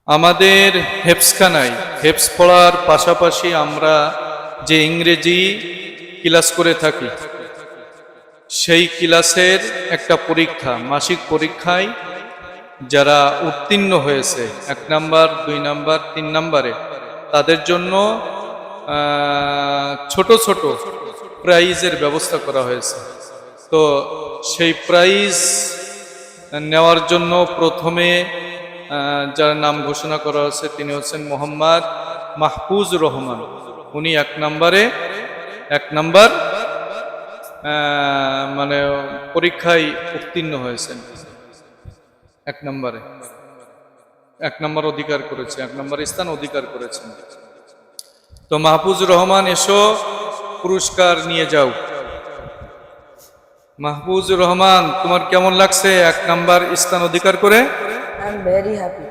আমাদের হেফজখানায় হেফজ পড়ার পাশাপাশি আমরা যে ইংরেজি ক্লাস করে থাকি, সেই ক্লাসের একটা পরীক্ষা, মাসিক পরীক্ষায় যারা উত্তীর্ণ হয়েছে 1 নাম্বার 2 নাম্বার 3 নাম্বারে, তাদের জন্য ছোট ছোট প্রাইজের ব্যবস্থা করা হয়েছে। তো সেই প্রাইজ নেওয়ার জন্য প্রথমে যার নাম ঘোষণা করা হয়েছে তিনি হচ্ছেন মোহাম্মদ মাহফুজ রহমান। উনি 1 নাম্বার মানে পরীক্ষায় উত্তীর্ণ হয়েছেন। 1 নাম্বার অধিকার করেছে, 1 নাম্বার স্থান অধিকার করেছেন। তো মাহফুজ রহমান, এসো পুরস্কার নিয়ে যাও। মাহফুজ রহমান, তোমার কেমন লাগছে 1 নাম্বার স্থান অধিকার করে? I am very happy.